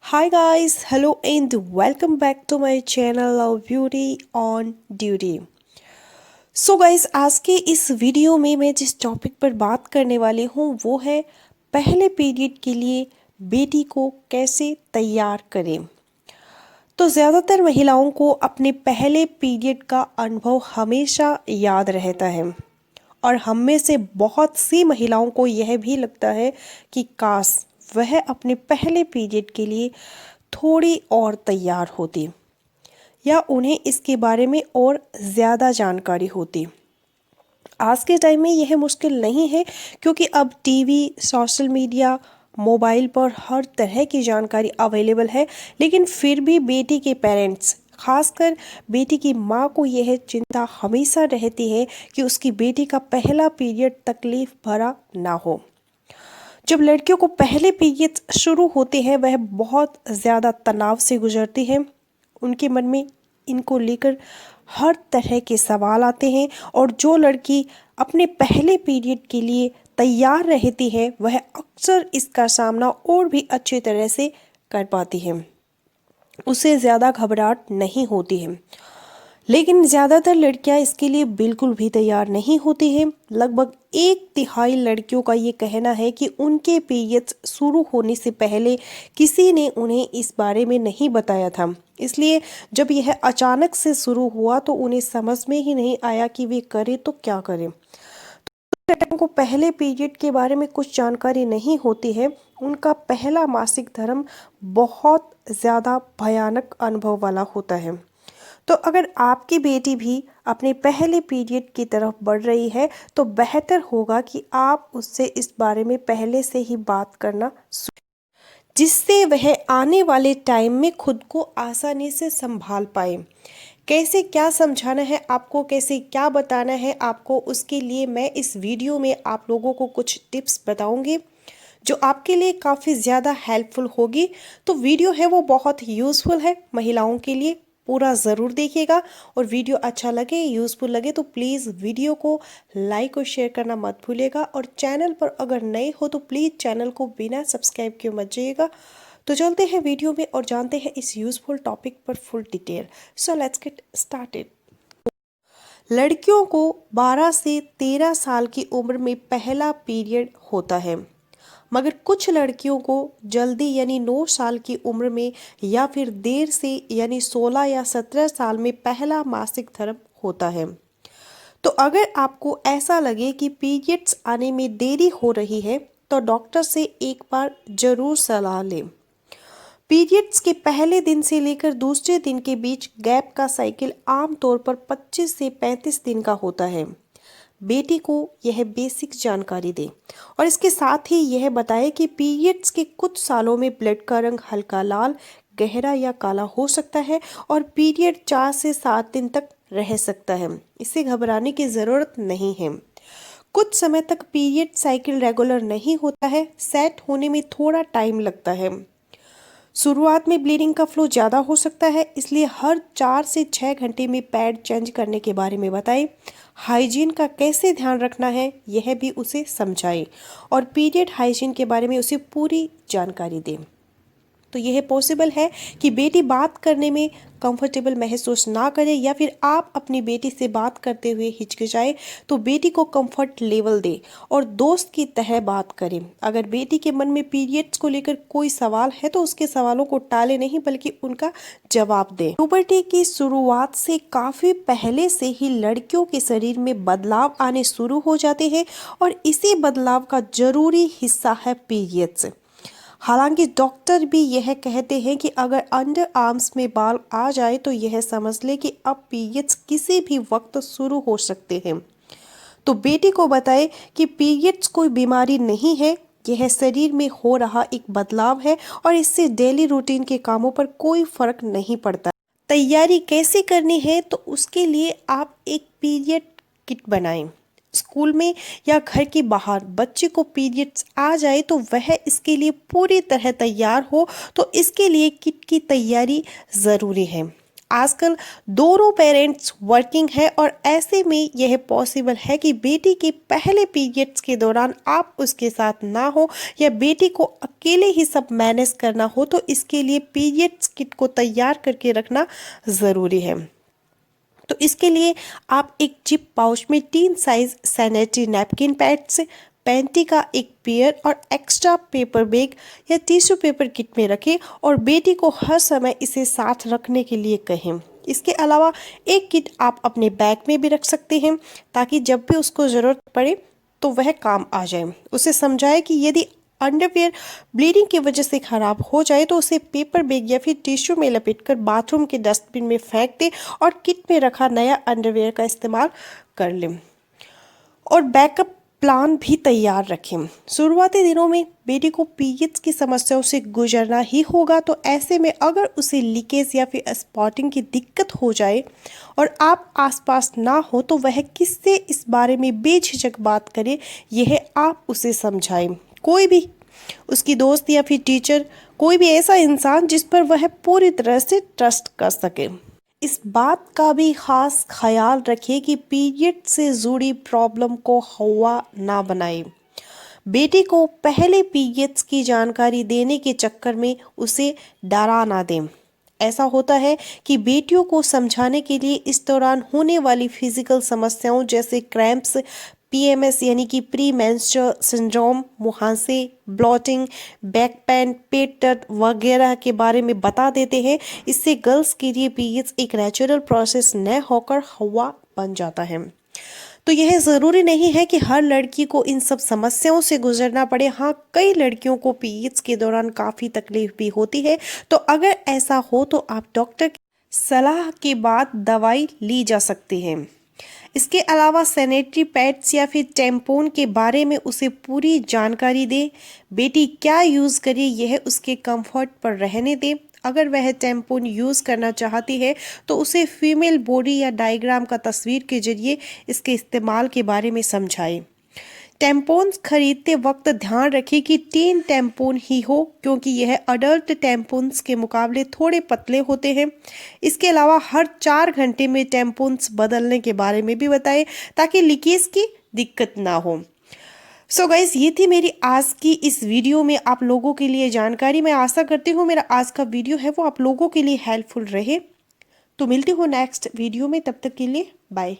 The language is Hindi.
Hi guys, hello and welcome back to my channel of Beauty on Duty। So guys, आज के इस वीडियो में मैं जिस टॉपिक पर बात करने वाली हूँ वो है पहले पीरियड के लिए बेटी को कैसे तैयार करें। तो ज़्यादातर महिलाओं को अपने पहले पीरियड का अनुभव हमेशा याद रहता है और हम में से बहुत सी महिलाओं को यह भी लगता है कि काश वह अपने पहले पीरियड के लिए थोड़ी और तैयार होती या उन्हें इसके बारे में और ज़्यादा जानकारी होती। आज के टाइम में यह मुश्किल नहीं है क्योंकि अब टीवी, सोशल मीडिया, मोबाइल पर हर तरह की जानकारी अवेलेबल है, लेकिन फिर भी बेटी के पेरेंट्स, खासकर बेटी की माँ को यह चिंता हमेशा रहती है कि उसकी बेटी का पहला पीरियड तकलीफ भरा ना हो। जब लड़कियों को पहले पीरियड शुरू होते हैं वह बहुत ज़्यादा तनाव से गुजरती हैं। उनके मन में इनको लेकर हर तरह के सवाल आते हैं और जो लड़की अपने पहले पीरियड के लिए तैयार रहती है वह अक्सर इसका सामना और भी अच्छी तरह से कर पाती है। उसे ज़्यादा घबराहट नहीं होती है, लेकिन ज़्यादातर लड़कियां इसके लिए बिल्कुल भी तैयार नहीं होती हैं। लगभग 1/3 लड़कियों का ये कहना है कि उनके पीरियड्स शुरू होने से पहले किसी ने उन्हें इस बारे में नहीं बताया था, इसलिए जब यह अचानक से शुरू हुआ तो उन्हें समझ में ही नहीं आया कि वे करें तो क्या करें। लड़कियों को पहले पीरियड के बारे में कुछ जानकारी नहीं होती है। उनका पहला मासिक धर्म बहुत ज़्यादा भयानक अनुभव वाला होता है। तो अगर आपकी बेटी भी अपने पहले पीरियड की तरफ बढ़ रही है तो बेहतर होगा कि आप उससे इस बारे में पहले से ही बात करना, जिससे वह आने वाले टाइम में खुद को आसानी से संभाल पाए। कैसे क्या समझाना है आपको, कैसे क्या बताना है आपको, उसके लिए मैं इस वीडियो में आप लोगों को कुछ टिप्स बताऊंगी जो आपके लिए काफ़ी ज़्यादा हेल्पफुल होगी। तो वीडियो है वो बहुत यूज़फुल है महिलाओं के लिए, पूरा ज़रूर देखिएगा। और वीडियो अच्छा लगे, यूज़फुल लगे तो प्लीज़ वीडियो को लाइक और शेयर करना मत भूलिएगा। और चैनल पर अगर नए हो तो प्लीज़ चैनल को बिना सब्सक्राइब किए मत जाइएगा। तो चलते हैं वीडियो में और जानते हैं इस यूज़फुल टॉपिक पर full detail. So let's get started. लड़कियों को 12 से 13 साल की उम्र में पहला पीरियड होता है, मगर कुछ लड़कियों को जल्दी यानी 9 साल की उम्र में या फिर देर से यानी 16 या 17 साल में पहला मासिक धर्म होता है। तो अगर आपको ऐसा लगे कि पीरियड्स आने में देरी हो रही है तो डॉक्टर से एक बार जरूर सलाह लें। पीरियड्स के पहले दिन से लेकर दूसरे दिन के बीच गैप का साइकिल आमतौर पर 25 से 35 दिन का होता है। बेटी को यह बेसिक जानकारी दें और इसके साथ ही यह बताएं कि पीरियड्स के कुछ सालों में ब्लड का रंग हल्का लाल, गहरा या काला हो सकता है और पीरियड 4 से 7 दिन तक रह सकता है। इससे घबराने की ज़रूरत नहीं है। कुछ समय तक पीरियड साइकिल रेगुलर नहीं होता है, सेट होने में थोड़ा टाइम लगता है। शुरुआत में ब्लीडिंग का फ्लो ज़्यादा हो सकता है, इसलिए हर 4 से 6 घंटे में पैड चेंज करने के बारे में बताएं। हाइजीन का कैसे ध्यान रखना है यह भी उसे समझाएं और पीरियड हाइजीन के बारे में उसे पूरी जानकारी दें। तो यह पॉसिबल है कि बेटी बात करने में कंफर्टेबल महसूस ना करे या फिर आप अपनी बेटी से बात करते हुए हिचकिचाए, तो बेटी को कंफर्ट लेवल दे और दोस्त की तरह बात करें। अगर बेटी के मन में पीरियड्स को लेकर कोई सवाल है तो उसके सवालों को टाले नहीं बल्कि उनका जवाब दें। प्यूबर्टी की शुरुआत से काफ़ी पहले से ही लड़कियों के शरीर में बदलाव आने शुरू हो जाते हैं और इसी बदलाव का जरूरी हिस्सा है पीरियड्स। हालांकि डॉक्टर भी यह कहते हैं कि अगर अंडर आर्म्स में बाल आ जाए तो यह समझ ले कि अब पीरियड्स किसी भी वक्त शुरू हो सकते हैं। तो बेटी को बताएं कि पीरियड्स कोई बीमारी नहीं है, यह शरीर में हो रहा एक बदलाव है और इससे डेली रूटीन के कामों पर कोई फर्क नहीं पड़ता। तैयारी कैसे करनी है तो उसके लिए आप एक पीरियड किट बनाएं। स्कूल में या घर के बाहर बच्चे को पीरियड्स आ जाए तो वह इसके लिए पूरी तरह तैयार हो, तो इसके लिए किट की तैयारी ज़रूरी है। आजकल दोनों पेरेंट्स वर्किंग है और ऐसे में यह पॉसिबल है कि बेटी के पहले पीरियड्स के दौरान आप उसके साथ ना हो या बेटी को अकेले ही सब मैनेज करना हो, तो इसके लिए पीरियड्स किट को तैयार करके रखना ज़रूरी है। तो इसके लिए आप एक जिप पाउच में 3 size sanitary napkin pads, panty का एक पेयर और एक्स्ट्रा पेपर बैग या टिश्यू पेपर किट में रखें और बेटी को हर समय इसे साथ रखने के लिए कहें। इसके अलावा एक किट आप अपने बैग में भी रख सकते हैं ताकि जब भी उसको ज़रूरत पड़े तो वह काम आ जाए। उसे समझाएं कि यदि अंडरवियर ब्लीडिंग की वजह से खराब हो जाए तो उसे पेपर बैग या फिर टिश्यू में लपेटकर बाथरूम के डस्टबिन में फेंक दें और किट में रखा नया अंडरवियर का इस्तेमाल कर लें और बैकअप प्लान भी तैयार रखें। शुरुआती दिनों में बेटी को पीरियड्स की समस्याओं से गुजरना ही होगा, तो ऐसे में अगर उसे लीकेज या फिर स्पॉटिंग की दिक्कत हो जाए और आप आसपास ना हो तो वह किससे इस बारे में बेझिझक बात करे, यह आप उसे समझाएं। कोई भी उसकी दोस्त या फिर टीचर, कोई भी ऐसा इंसान जिस पर वह पूरी तरह से ट्रस्ट कर सके। इस बात का भी खास ख्याल रखें कि पीरियड से जुड़ी प्रॉब्लम को हवा ना बनाए। बेटी को पहले पीरियड्स की जानकारी देने के चक्कर में उसे डरा ना दें। ऐसा होता है कि बेटियों को समझाने के लिए इस दौरान होने वाली फिजिकल समस्याओं जैसे क्रैम्प्स, पीएमएस यानी कि प्री मेंस्ट्रुअल सिंड्रोम, मुहांसे, ब्लॉटिंग, बैक पेन, पेट दर्द वगैरह के बारे में बता देते हैं। इससे गर्ल्स के लिए पीरियड्स एक नेचुरल प्रोसेस न होकर हवा बन जाता है। तो यह ज़रूरी नहीं है कि हर लड़की को इन सब समस्याओं से गुजरना पड़े। हाँ, कई लड़कियों को पीरियड्स के दौरान काफ़ी तकलीफ भी होती है, तो अगर ऐसा हो तो आप डॉक्टर की सलाह के बाद दवाई ली जा सकती है। इसके अलावा सैनिटरी पैड्स या फिर टैम्पून के बारे में उसे पूरी जानकारी दें। बेटी क्या यूज़ करे यह उसके कंफर्ट पर रहने दें। अगर वह टैम्पून यूज़ करना चाहती है तो उसे फीमेल बॉडी या डायग्राम का तस्वीर के जरिए इसके इस्तेमाल के बारे में समझाएं। टैम्पून्स खरीदते वक्त ध्यान रखें कि 3 टैम्पून ही हो, क्योंकि यह अडल्ट टैम्पून्स के मुकाबले थोड़े पतले होते हैं। इसके अलावा हर 4 घंटे में टैम्पून्स बदलने के बारे में भी बताएं ताकि लीकेज की दिक्कत ना हो। सो गाइस, ये थी मेरी आज की इस वीडियो में आप लोगों के लिए जानकारी। मैं आशा करती हूँ मेरा आज का वीडियो है वो आप लोगों के लिए हेल्पफुल रहे। तो मिलती हूँ नेक्स्ट वीडियो में, तब तक के लिए बाय।